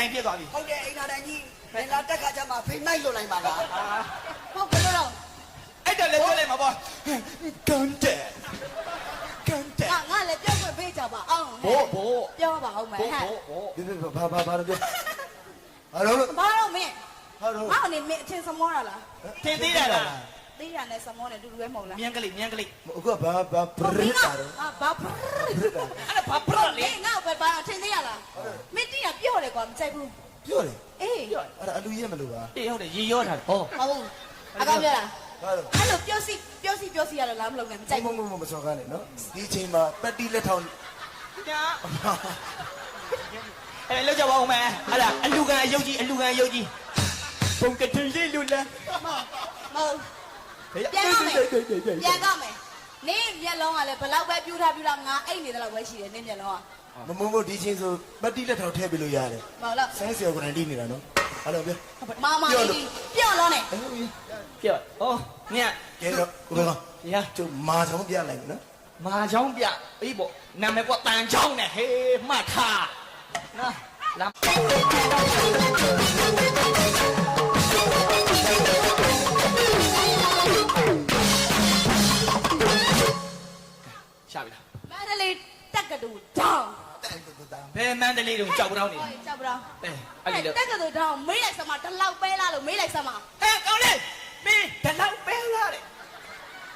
တိုင်းပြည့်သွားပြီ ဟုတ်တယ်အိမ်နာတိုင်းကြီးဘယ်လာတက်ခါကျမှဖိနိုင်လွတ်လိုက်ပါလား ဟုတ်ကဲ့လို့ အဲ့တော့လည်းပြောလိုက်မှာပေါ့ကန်တဲ့ကန်တဲ့ ငါလည်းပြောခွင့်ပေးကြပါအောင် ဘို့ဘို့ ပြောပါဦးမယ်ဟဲ့ ဘာလို့ပြောဟာလို့ ဘာလို့မင်း ဟာလို့ ငါ့အနေနဲ့အချင်းစမောတာလား ထင်သေးတယ်လား သေးရနဲ့စမောနဲ့တူတူပဲမဟုတ်လား မြန်ကလေးမြန်ကလေး အခုကဘာပရစ်တာတော့ ဘာဖရ အဲ့ဒါဘာပရလေ ငါ့ဘယ်ဘာထင်သေးရလားမင်းတီးရပြော့တယ်ကွာမကြိုက်ဘူး ပြောတယ် အေး ပြော အဲ့ဒါအလူရဲမလို့ပါ အေးဟုတ်တယ်ရေရောထားတယ်ဟော ဟုတ်အကောင်ပြောလား ဟာလို့ အဲ့လိုပြောစီရတော့လားမလုပ်နဲ့မကြိုက်ဘူး မစောကားနဲ့နော်ဒီချိန်မှာပက်တီလက်ထောင် ညာအဲ့လောက်ကြပါဦးမယ်အဲ့ဒါအလူကန်အယုတ်ကြီးအလူကန်အယုတ်ကြီးပုံကတင်လေးလူလား မဟုတ်ပြန်ကောင်းမယ်ပြန်ကောင်းမယ်နင်းမျက်လုံးကလည်းဘလောက်ပဲပြူထားငါအိတ်နေတယ်လို့ပဲရှိတယ်နင်းမျက်လုံးက မဒီချိန်ဆိုပက်တီလက်ထောင်ထည့်ပြလို့ရတယ် မဟုတ်လား ဆိုင်းဆယ်ကိုယ်တိုင်တီးနေတာနော်ဟာလို့ပြော မာမာလေးပြော့လုံးနဲ့ ပြောဩညက် ကဲတော့ကိုယ်က ညာ ကျုပ်မာဆောင်ပြလိုက်နော် မာချောင်းပြအေးပေါ့နာမည်ကတန်ချောင်းနဲ့ဟေးမှတ်ထားနော်လာရှာပြီလား မန္တလေးတက်ကတူတောင်း ဘယ်မန္တလေးတုန်းကြောက်ကြောက်နေ ဟုတ်ကြောက်ပါ အဲအဲ့ဒီတော့ တက်ကတူတောင်းမေးလိုက်စမ်းမတလောက်ပဲလားလို့မေးလိုက်စမ်းမ ဟဲ့ကောင်းလေးမင်းတလောက်ပဲလားတဲ့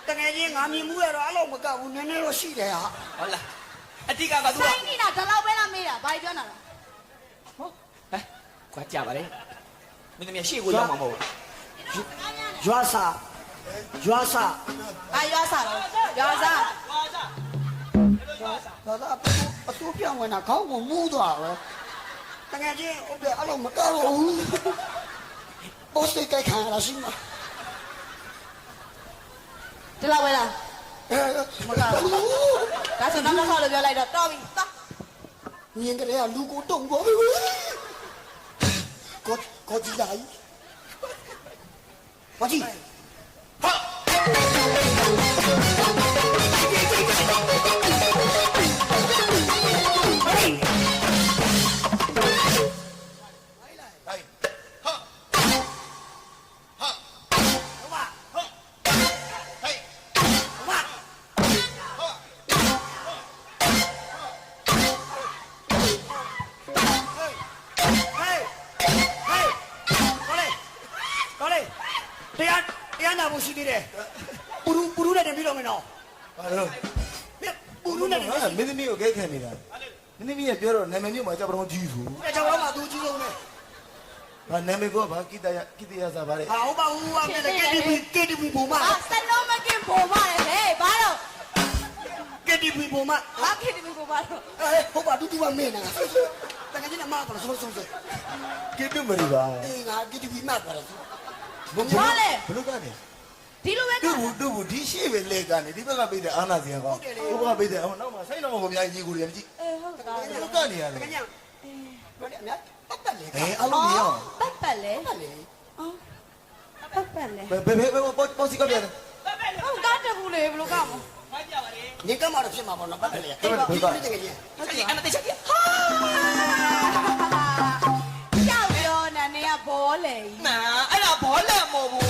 တကယ်ကြီးငါမြင်မှုရတော့အဲ့လိုမကဘူးနည်းနည်းတော့ရှိတယ်ဟာ ဟုတ်လားအတိကကသူက ဆိုင်နေတာတလောက်ပဲလားမေးတာဘာပြောနေတာ ဟုတ်ဟဲ့ကွာကြပါလေမင်းတို့ရှေ့ကိုရောက်မှာမဟုတ် ရွာစာရွာစာ အာရွာစားတော့ရွာစား ဒါသာအတူပြောင်းဝင်တာခေါင်းကိုမူးသွားပဲတကယ်ကြီးဟုတ်တယ်အဲ့လိုမကတော့ဘူးပိုစတိတ်ခံရတာရှိမှာ တလောက်ပဲလား မကတော့ဘူး ဒါဆိုနောက်လို့ပြောလိုက်တော့တော်ပြီသွား မြင်ကြရလူကိုတုံသွားပြီကိုကြည့်လိုက်ဘာကြီးဟာတရားနာဖို့ရှိသေးတယ်ပူရူနဲ့တင်ပြီးတော့မယ်နော် ဟာလို့ ပူရူနဲ့တင် မင်းသမီးကိုခဲခံနေတာမင်းသမီးကပြောတော့နာမည်မျိုးမှာကြောက်တော့ကြီးဘူး တဲ့ကြောင်တော့မှသူကြီးဆုံးပဲ ဟာနာမည်ကဘာကိတရစာပါလေ ဟာဟုတ်ပါဘူးဟာတဲ့ KTV ပုံမ အာစလုံးမကင်ပေါ်ပါလေဟဲ့ဘာတော့ KTV ပုံမ ဘာခေတ္တပေါ်ပါတော့ ဟုတ်ပါတူတူကမင်းနေတာတကယ်ကြီးအမကတော့ဆုံးဆုံး ကိတမရီပါ အေးငါ KTV မှတ်ပါလား ဘလို့ကနေ ဒီလိုပဲ တို့ဒီရှိပဲလေကနေဒီဘက်ကပေးတဲ့အာနာစီကောင်းဟိုဘက်ကပေးတဲ့ဟိုနောက်မှာဆိုင်တော်ကိုအများကြီးကြီးကိုရမကြည့် အေးဟုတ်ကဲ့ ဘလို့ကနေရ တ လဲ ကယ်ကြီးဘာလဲအများပတ်ပတ်လေ အလုံးမရအောင် ပတ်ပတ်လေ ပတ်လေ အော်ပတ်ပတ်လေ ဘယ်ပေါ်စီကပြန် ဟုတ်ကားတက်ဘူးလေဘလို့ကောက်မ ဖိုက်ပြပါလေ နေကမှတော့ဖြစ်မှာပေါ့နော်ပတ်လေတကယ်ကြီး ချက်ကြီးအမတိချက်ကြီးဟာ ကြောက်ပြောနာနေကဘောလေ နာအဲ့ဒါဘောလက်မဟုတ်ဘူး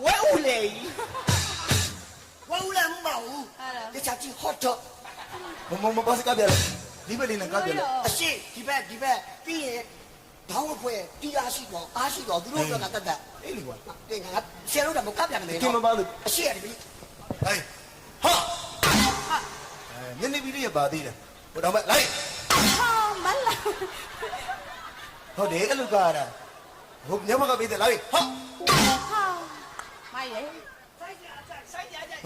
ဝဲဦးလေ ဝူလာမှုမဟုတ်တခြားကြီး hot dog မပေါ်စီကပြန်ဒီဘက်လေးနဲ့ကပြန် အရှိဒီဘက်ပြီးရင်ဘောင်းအဖွဲတီးအားရှိတော့အားရှိတော့သူတို့ကတတ် အေးလေကွာ တင်ငါဆရာတို့ကမကပ်ပြန်မယ် ကင်မပါလို့ အရှိရတယ်ပြီ ဟေးဟာညနေပြီးရပါသေးတယ်ဟိုတော့မဲ့လိုက် ဟာမလာ ဟုတ်တယ်အဲ့လိုကရဟိုညမကပေးတယ်လိုက်ဟာ ဟာမိုက်ရေ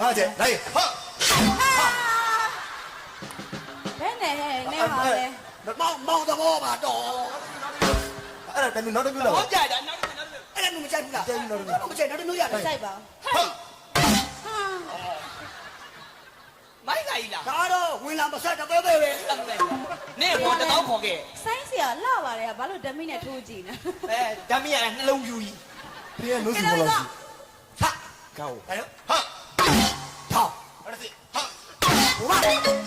ငါကျလိုက်ဟာ ဘယ်နဲ့နေပါလဲ မောင်သဘောပါတော့ အဲ့ဒါတမီနောက်တစ်ခုလောက် ဟောကြတာနောက်တစ် အဲ့ဒါမကြိုက်ဘူးလားမကြိုက်နောက်တစ်မျိုးရတယ် စိုက်ပါ ဟာ ဟာ မိုက်လာကြီးလား ဒါတော့ဝင်လာမဆက်တော့ပဲပဲ နေဘောတကောက်ခေါ်ခဲ့ ဆိုင်းစရာလှပါတယ်ဘာလို့ဓမီနဲ့ထိုးကြည့်နေ ဓာမီရနှလုံးယူကြီး ဖေးနိုးစီမလို့ ဟာ ကောက် အဲ့ဟာ ထောက် အဲ့ဒါစီဟာ ဟိုပါဟေးဟာ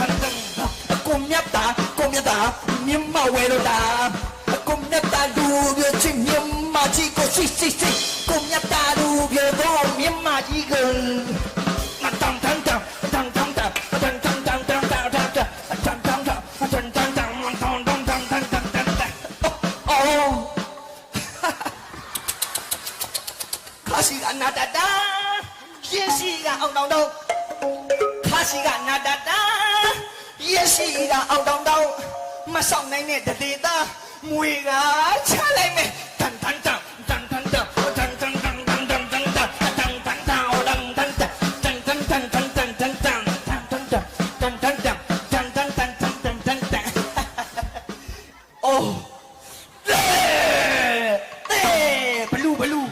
ကိုမြတ်တာမြမဝဲလို့တာကိုမြတ်တာလူပြချင်းမြမကြီးကိုစစ်ကိုမြတ်တာလူပြတော့မြမကြီးကိုတန်ခါစီကနာတတာရှင်းစီကအောင်တောင်းခါစီကနာတတာရရှိကအောင်တောင်းမဆောင်နိုင်တဲ့တတိသားမွေကချလိုက်မယ်တန်အိုးဘလူးဟမ်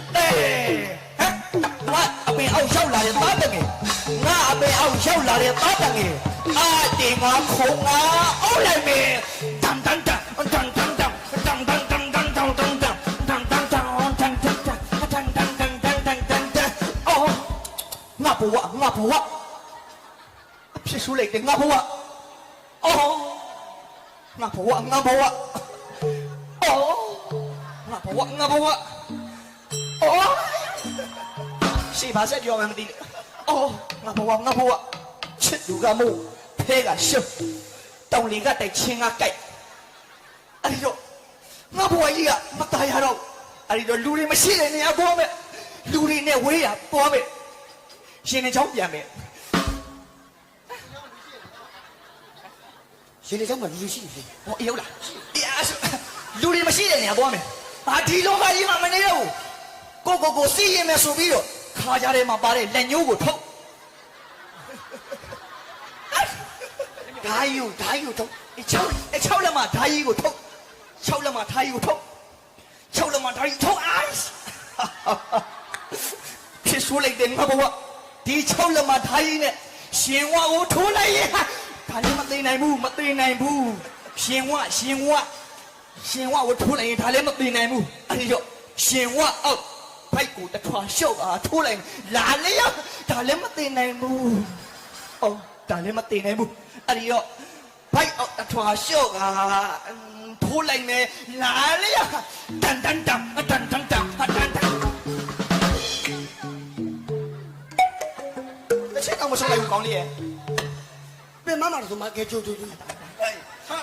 ငါအပင်အောက်ရောက်လာတဲ့သားတငယ်ငါအပင်အောက်ရောက်လာတဲ့သားတငယ်အာတင်ငါခုံငါအောက်လိုက်မယ်တန်အော်ငါဘဝအဖြစ်ဆိုးလိုက်တယ်ငါဘဝအော်ငါဘဝအော်ငါဘဝအော်ရှေ့ပါဆက်ပြောမှမသိလေအော်ငါဘဝချစ်သူကမို့ဖဲကရှုပ်တောင်လီကတိုက်ချင်းကကြိုက်အဲ့ဒီတော့ငါဘဝကြီးကမตายရတော့အဲ့ဒီတော့လူတွေမရှိတဲ့နေရာပေါ်မယ်လူတွေနဲ့ဝေးရပေါ်မယ်ရှင်နေချောင်းပြန်မယ်ရှင်နေချောင်းမှာလူရှိတယ် ဟောအေးဟုတ်လားလူတွေမရှိတဲ့နေရာပေါ်မယ်ဟာဒီလောကကြီးမှာမနေတော့ဘူးကိုစီးရင်မယ်ဆိုပြီးတော့ခါကြထဲမှာပါတဲ့လက်ညှိုးကိုထုတ်ဓာယူထုတ်6လက်မှာဓာကြီးကိုထုတ်6လက်မှာဓာကြီးကိုထုတ်အိုင်းဖြစ်ဆိုးလိုက်တဲ့ငါဘဝဒီ6လက်မှာဓာကြီးနဲ့ရှင်ဝါကိုထိုးလိုက်ရင်ဒါလည်းမသိနိုင်ဘူးရှင်ဝကိုထိုးလိုက်ရင်ဒါလည်းမသိနိုင်ဘူးအဲ့ဒီတော့ရှင်ဝအောက်ဘိုက်ကိုတထွာရှုပ်အားထိုးလိုက်လာလေရဒါလည်းမသိနိုင်ဘူးအော်ဒါလည်းမသိနိုင်ဘူးအဲ့ဒီတော့ဘိုက်အောက်တထွာရှုပ်အားထိုးလိုက်မယ်လာလေရတန်တစ်ချက်တော့မဆုံးလိုက်ဘူးကောင်းလေးရဲ့ ပြင်မမှာဆိုမှကဲချိုးဟေးဟာ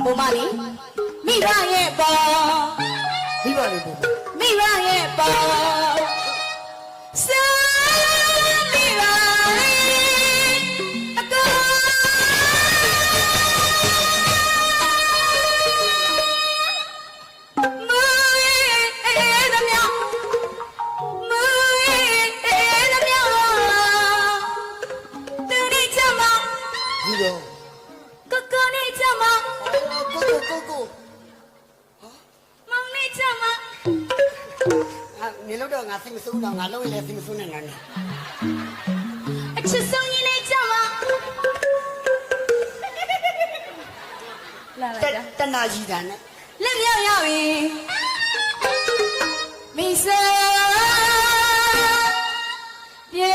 ဘုံမလေးမိဘရဲ့ပေါ် မိဘလေးပုံ မိဘရဲ့ပေါ်စမိဘလေးအကောမူရဲ့သမျှမူရဲ့သမျှသူနေချမ ဒီတော့ ကိုကိုနေချမ ကို မောင်နေချမ နေလို့တော့ငါစိတ်မဆိုးတော့ငါလုံးရင်လည်းစိတ်မဆိုးနဲ့ငါနေ အချစ်ဆုံးကြီးနေချမလာလာကြ တနာကြီးတာနဲ့ လက်မြောက်ရပြီမိစပြေ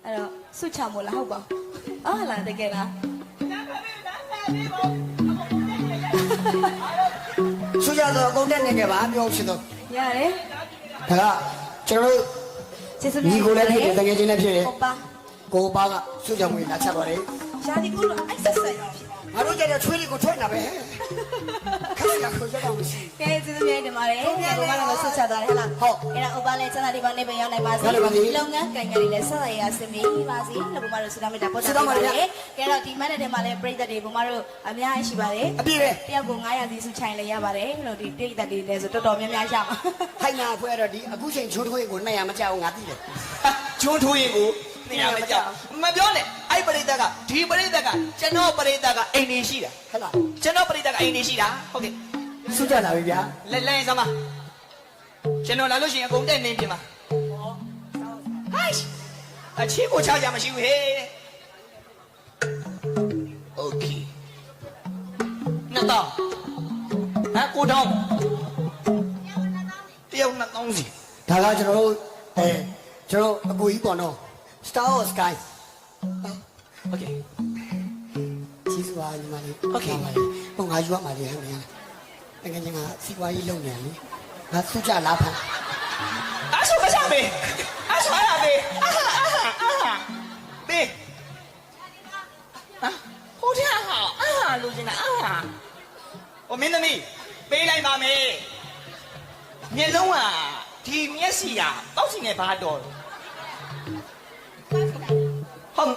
အဲ့တော့ဆုချမို့လားဟုတ်ပါအော်လာတကယ်လား ဆူကြတော့အကုန်တက်နေကြပါပြောချင်တော့ ရတယ် ဒါကကျွန်တော်တို့ ကျေးဇူး ညီကိုလည်းဖြစ်တယ်တကယ်ချင်းလည်းဖြစ်တယ် ဟုတ်ပါ ကိုပါကဆူကြမွေးလာချက်ပါတယ် ရှားဒီကူလို့အိုက်ဆက်ဆက်ရော ငါတို့ကြတဲ့ချွေးလေးကိုထွက်နေတာပဲခက်ရခိုးရတော့မရှိ ကဲကျေးဇူးများတင်ပါတယ်ဘုရားလည်းဆုချသွားတယ်ဟဲ့လား ဟုတ် အဲ့ဒါဥပလည်းချမ်းသာဒီပါနေပဲရောက်နိုင်ပါစေ ဟုတ်ပါပြီ လုပ်ငန်းကိုင်ငယ်တွေလည်းဆက်ရရဆင်မီပါစေလို့ဘုမတို့ဆုတောင်းမေတ္တာပို့တာပါလေကဲတော့ဒီမနေ့တည်းမှာလည်းပြိတ္တတွေဘုမတို့အများကြီးရှိပါတယ် အပြည့်ပဲ တယောက်ကို900စီစုချိုင်လည်းရပါတယ်လို့ဒီပြိတ္တတွေလည်းဆိုတော်တော်များများရမှာ ဟိုင်နာဖွဲ့တော့ဒီအခုချိန်ချိုးထွေးကို200မကြောက်ငါသိတယ် ကျွန်းထိုးရင်ကိုနေရာမကြောက်မပြောနဲ့အဲ့ပရိသတ်ကဒီပရိသတ်ကကျွန်တော်ပရိသတ်ကအိမ်နေရှိတာ ဟုတ်လား ကျွန်တော်ပရိသတ်ကအိမ်နေရှိတာဟုတ်ကဲ့ ဆူကြလာပြီဗျာ လက်စမ်းမကျွန်တော်လာလို့ရှိရင်အကုန်တက်နေပြင်ပါဟိုက်အချီကိုချကြမရှိဘူးဟဲ့โอเคနှစ်တောင်းဟမ်ကိုတောင်းတယောက်နှစ်တောင်းစီ ဒါကကျွန်တော်တို့ကျွန်တော်အကူကြီးပေါ့နော် Star Wars Sky โอเค ကျေးဇူးပါညီမလေး โอเค ဟိုငါယူရမှာလေဟဲ့မင်းတကယ်ချင်းကစီပွားရေးလုပ်နေတယ်လေငါဆူကြလာဖန် အားဆိုမစားမေးအားဆိုရမေးအာဘေးဟာဟိုတဲ့ဟာအာလူကျင်တာအာဟိုမင်းသမီးပေးလိုက်ပါမေးမျက်လုံးကဒီမျက်စိကတောက်စီနဲ့ဘာတော်ဟုတ်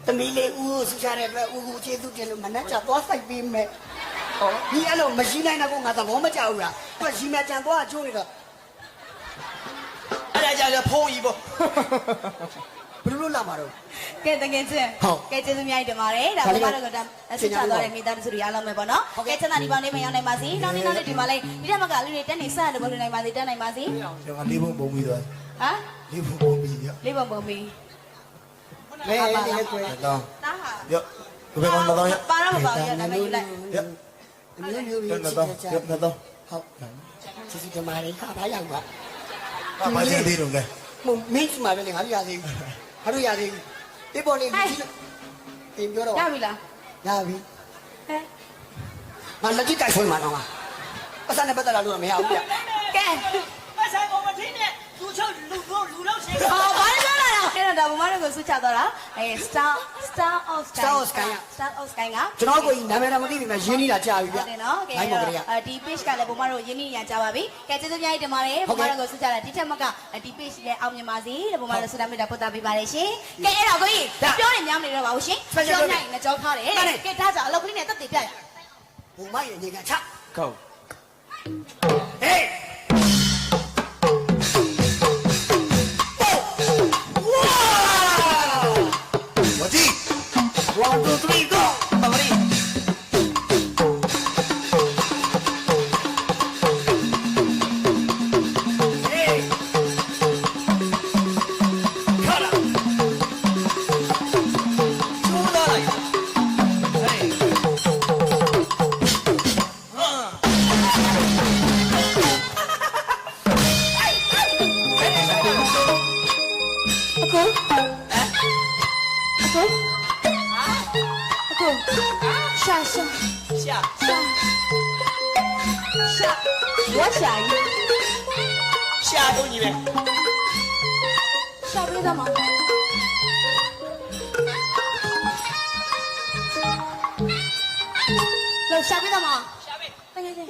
သမီးလေးဦးကိုဆူကြတဲ့အတွက်ဦးကိုကျေးဇူးတင်လို့မနှက်ချသွားဆိုင်ပေးမယ် ဟော ဒီအဲ့လိုမရှိနိုင်တော့ငါသဘောမကျဘူးလားသူကရီမကြံသွားချိုးနေတော့ အဲ့ဒါကြလည်းဖုံးကြီးပေါ့ ဘယ်လိုလာမှာတော့ ကဲတကယ်ချင်း ဟုတ် ကဲကျေးဇူးများတင်ပါတယ်ဒါဘုမတို့ကတည်းကဆုချသွားတဲ့မိသားစုတွေအားလုံးပဲပေါ့နော်ကဲချမ်းသာဒီပေါင်းလေးမရောက်နိုင်ပါစေနောက်နေ့နောက်နေ့ဒီမှာလေးဒီတက်မကလူတွေတက်နေဆက်တယ်ဘုလို့နိုင်ပါစေတက်နိုင်ပါစေ ကျွန်တော်လေးပုံပုံပြီးသွား ဟမ် လေးပုံပုံပြီးရ လေးပုံပုံပြီး လဲလေးကွယ် တော့ တားဟာ ရဘယ်ကောင်တော့ရ ပါတော့မပါဘူးရဒါပေမဲ့ယူလိုက် ရ အမျိုးမျိုးကြီး တော့တော့ရတော့ ဟုတ်ကျေးဇူးတင်ပါတယ်ဟာဘာရောက်ပါ ဘာကျန်သေးတော့လဲ မင်းမှာပဲလေငါတို့ရသေးဘူးငါတို့ရသေးဘူးဒီပေါ်လေးကြီးပြင်ပြောတော့ ရပြီလား ရပြီ ဟဲ့ ငါလက်ကြည့်တိုက်ဆွဲမှာတော့ငါပတ်စံနဲ့ပတ်သက်လာလို့မရဘူးဗျ ကဲ ပတ်ဆိုင်ပေါ်မထင်းနဲ့သူချုပ်လူတော့ရှင် ဟောဘာလဲပြောလာတော့ကဲ တော့ဒါဘုမတို့ကိုဆွချသွားတာStar of Sky ကကျွန်တော်ကိုနာမည်တော့မသိဘူးမြရင်းနေတာကြာပြီဗျ ဟုတ်တယ်နော်ကဲဒီ page ကလည်းဘုမတို့ရင်းနှီးရကြပါပြီကဲကျေးဇူးများကြီးတင်ပါတယ်ဘုမတို့ကိုဆွချတာဒီထက်မကဒီ page လည်းအောင်မြင်ပါစေတဲ့ဘုမတို့ဆုတောင်းမေတ္တာပို့သပေးပါတယ်ရှင်ကဲအဲ့တော့ကိုကြီးပြောနေများမနေတော့ပါဘူးရှင်ပြောနိုင်ရင်ကြောထားတယ်ကဲဒါကြောင့်အလုပ်ကလေးနဲ့တက်တည်ပြရ ဘုမရဲ့နေကချ ကော ဟေးဝကြီး 1 2 3 go ပပရီရှာတော့ညီပဲ ရှာပေးသားမလောက်ရှာပေးသားမရှာပေးတကယ်ချင်း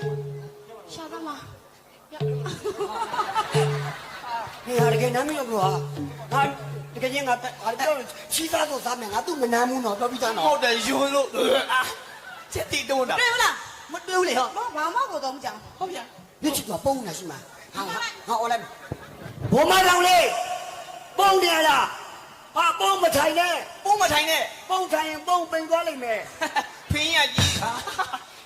ရှာသားမ ဟေးဟာတကယ်နာမည်လို့ပြောဟာတကယ်ချင်းငါပြောချီးသားဆိုစားမယ်ငါသူ့မနာဘူးနော်ပြောပြီးသားနော် ဟုတ်တယ်ယွန်းလို့ချက်တီတုံးတာ တွေ့မလား မတွေ့ဘူးလေဟော ဘာမှကိုတော့မကြောက်ဟုတ်ဗျာ ညချစ်ကပုံနေရှိမှာဟာအော်လိုက်ဘုမတောင်လေးပုံတယ်လားဟာပုံမထိုင်နဲ့ ပုံမထိုင်နဲ့ ပုံထိုင်ရင်ပုံပိန်သွားလိမ့်မယ် ဖင်းရကြီးခါ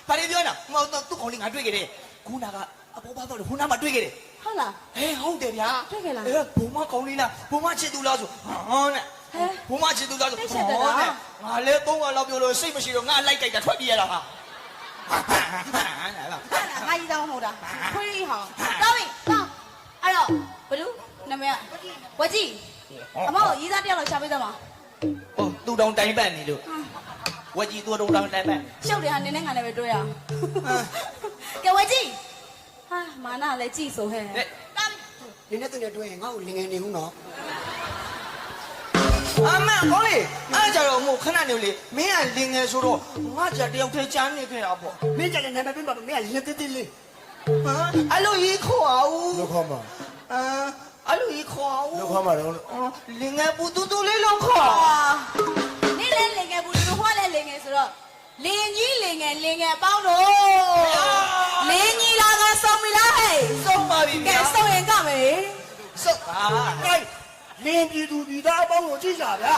ဘာတွေပြောနေတာမဟုတ်တော့သူ့ကောင်လေးငါတွေ့ခဲ့တယ်ခုနကအပေါ်ပါတော့ခုနမှတွေ့ခဲ့တယ် ဟုတ်လား ဟဲ့ဟုတ်တယ်ဗျာ တွေ့ခဲ့လား ဘုံမကောင်လေးလားဘုံမချစ်သူလားဆိုဟောနဲ့ဘုံမချစ်သူလားဆိုငါလဲ3ကလောက်ပြောလို့စိတ်မရှိတော့ငါလိုက်ကြိုက်တာထွက်ပြေးရတာဟာ ငါကြီးတောင်းဟုတ်တာခွေးဟောင်းတော်ပြီတော့အဲ့တော့ဘလူးနာမည်ဝကြီးအမကိုရေးသားတယောက်လောက်ရှာပေးသားမ ဟုတ်သူတောင်တိုင်ပတ်နေလို့ဝကြီးသူတောင်တိုင်ပတ် ရှုပ်တယ်ဟာနင်းနဲ့ငါနဲ့ပဲတွေ့ရအောင်ကဲဝကြီးဟာမာနလည်းကြည့်ဆိုဟဲ့ နင်းနဲ့သူနဲ့တွေ့ရင်ငါ့ကိုလင်ငယ်နေဘူးနော် အမေကောင်းလေအားကြတော့မို့ခဏနေလေမင်းကလင်ငယ်ဆိုတော့ငါကြတယောက်ထဲချမ်းနေခဲ့တာပေါ့ မင်းကြတဲ့နာမည်ပြပါမင်းကလက်တိတိလေး အဲ့လိုကြီးခေါ်အောင် လောက်ခေါ်မှာ အဲ့လိုကြီးခေါ်အောင် လောက်ခေါ်မှာတော့ လင်ငယ်ပူတူတူလေးလုံးခေါ် နေလဲလင်ငယ်ဘူးတို့ဟောလဲလင်ငယ်ဆိုတော့လင်ကြီးလင်ငယ်ပေါင်းတော့လင်ကြီးလာကစုံပြီလားဟဲ့ စုံပါပြီ ကဲစုံရင်ကမယ် စုံပါ ဟဲ့လင်းပြည်သူပြည်သားအပေါင်းကိုကြည့်ကြဗျာ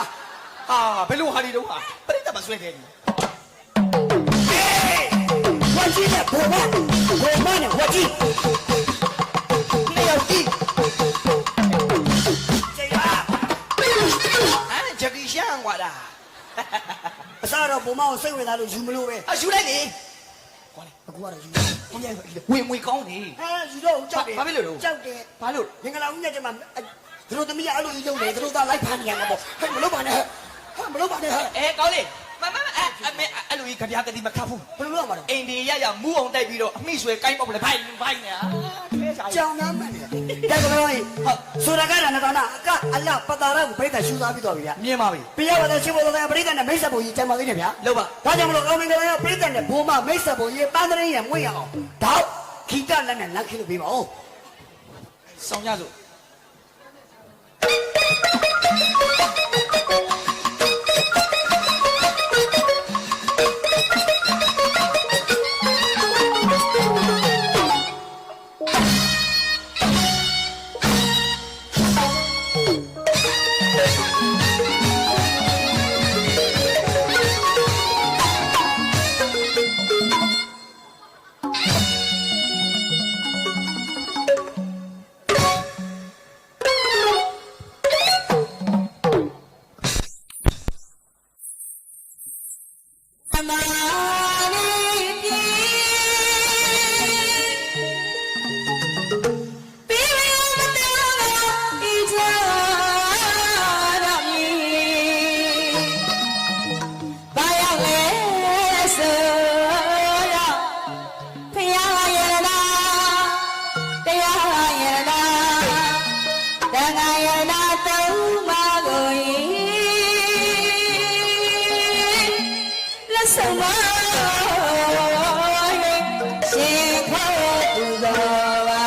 ဟာဘယ်လိုဟာဒီတော့ဟာပြိတ္တမဆွဲတယ် ဟေးဝကြီးနဲ့ဘုံမနဲ့ဝကြီးနှစ်ယောက်ကြည့်ကျေးပါ အဲ့ဂျက်ကီရှန်ကွာဒါ အစားတော့ဘုံမကိုစိတ်ဝင်စားလို့ယူမလို့ပဲ အယူလိုက်နေကွာလေ အခုကတော့ယူ ကိုရဝင်ဝင်ကောင်းနေ ဟဲယူတော့ကြောက်တယ် ဘာဖြစ်လို့လဲ ကြောက်တယ် ဘာလို့ မင်္ဂလာဦးနဲ့ကျမသူတို့သမီးကအဲ့လိုကြီးလုပ်တယ်သူတို့သားလိုက်ဖမ်းနေရမှာပေါ့ဟဲ့မလုပ်ပါနဲ့ဟဲ့မလုပ်ပါနဲ့ဟဲ့ အဲကောင်းလေမမအဲ့လိုကြီးကြပြားကတိမခတ်ဘူး ဘယ်လိုလုပ်ရမှာလဲ အိန္ဒိယရမူးအောင်တိုက်ပြီးတော့အမိဆွဲကိုင်းပေါက်လေဖိုင်နေတာခဲစား ကြောင်နားမှန်တယ်ကဲကတော့ဟုတ်ဆိုတာကတော့နတော်နာအလပတာရကိုပြိတ္တာရှူသားပြီးတော့ဗျာ မြင်ပါပြီ ပြရပါတဲ့ရှင်ဘုရားပြိတ္တာနဲ့မိတ်ဆက်ဖို့ကြီးကျမ်းပါသေးတယ်ဗျာ လောက်ပါ ဒါကြောင့်မလို့အောင်မင်္ဂလာရပြိတ္တာနဲ့ဘုံမမိတ်ဆက်ဖို့ကြီးပန်းတရင်းရမွေ့ရအောင်တော့ခီတလက်နဲ့လက်ခင်းလို့ပြီးပါဦး ဆောင်ရစို့ ဆုံးမရှင်ခေါ်သူတော်ပါ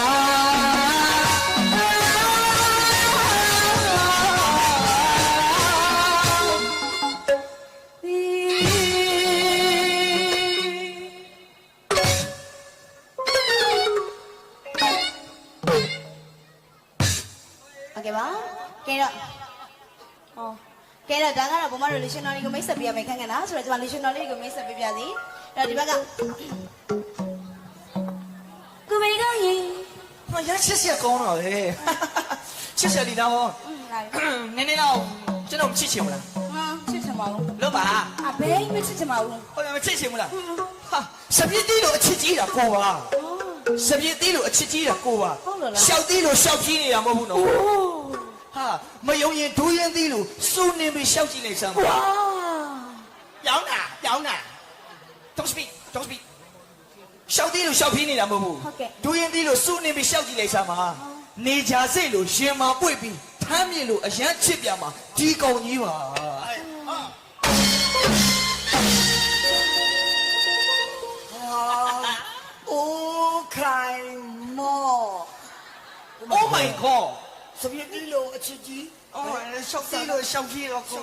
โอเคပါကဲတော့ဟောကဲတော့ဒါကတော့ဘုမတို့လူရှင်တော်လေးကိုမိတ်ဆက်ပေးရမယ်ခန့်ခန့်လားဆိုတော့ကျွန်မလူရှင်တော်လေးကိုမိတ်ဆက်ပေးပြစီအဲ့တော့ဒီဘက်ကကိုမေကောင်းရင် ဟောရချစ်စရာကောင်းတော့လေချစ်စရာဒီတော့ လာပြီ နည်းနည်းတော့ကျွန်တော်မချစ်ချင်ဘူးလား ဟာချစ်ချင်ပါဘူး လို့ပါ အဘယ်မချစ်ချင်ပါဘူး ဟောမချစ်ချင်ဘူးလားဟာစပြည့်တီးလို့အချစ်ကြီးတာကိုပါစပြည့်တီးလို့အချစ်ကြီးတာကိုပါရှောက်တီးလို့ရှောက်ကြီးနေတာမဟုတ်ဘူးနော်ဟာမယုံရင်ဒူးရင်တီးလို့စိုးနေပြီးရှောက်ကြည့်လိုက်စမ်းပါပြောင်းတာ don't speak ရှောက်တီးလို့ရှောက်ပြီးနေတာမဟုတ်ဘူးဒူးရင်တီးလို့စိုးနေပြီးရှောက်ကြည့်လိုက်စမ်းပါနေကြစိတ်လို့ရှင်မာပွေ့ပြီးထမ်းမြေလို့အရန်ချစ်ပြမှာဒီကောင်ကြီးပါโอ้ใครหมอ Oh my god สวีดีโลအချစ်ကြီး 哦，小弟了，小弟了，哥，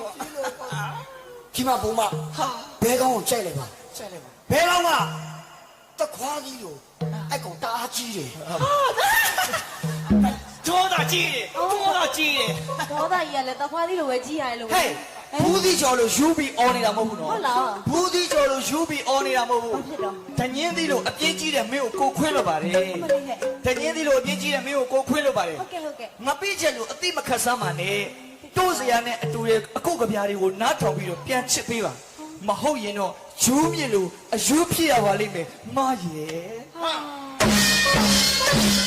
ဒီမှာဘုံမ 哈， ဘဲကောင်းကိုကြိုက်လိုက်ပါ 再来吧。 ဘဲကောင်းကတခွားကြီးလို့အဲ့ကောင်တအားကြီးတယ် 多大鸡的，多大鸡的， ဒေါသကြီးကလည်းတခွားသီးလိုပဲကြီးရတယ်လို့ပဲ 嘿，不地叫了 UB 奥尼拉么不喏？ ဟုတ်လား 不地叫了 UB 奥尼拉么不？ ဖြစ်တော့ 但年底了，边鸡的没有够亏了吧嘞？ မလေးဟဲ့ 但年底了，边鸡的没有够亏了吧嘞 ဟုတ်？ကဲ့ဟုတ်ကဲ့ 我毕竟了，一么看上嘛呢？都是伢呢，都是各个边的我拿头比了，边吃杯吧。မဟုတ်ရင်တော့ယူးမြစ်လို့အယူးဖြစ်ရပါလိမ့်မယ်မားရဲ့